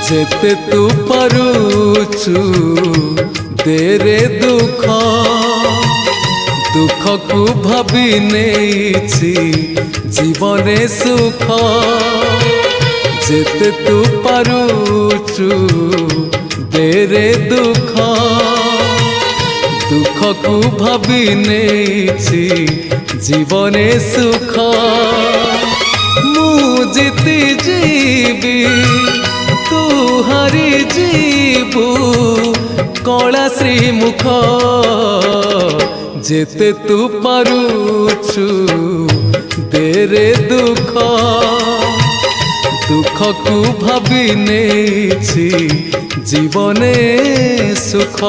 जेते तू पारुछु देरे दुख दुख को भाभी नेछि जीवने सुख जेते तू पारुछु देरे दुख दुख को भाभी नेछि जीवने सुख मु जीति जीवी तू हारी जीवु कला श्रीमुख जेते तू पारुछु देरे दुख दुख को भाभी नेछि जीवने सुख।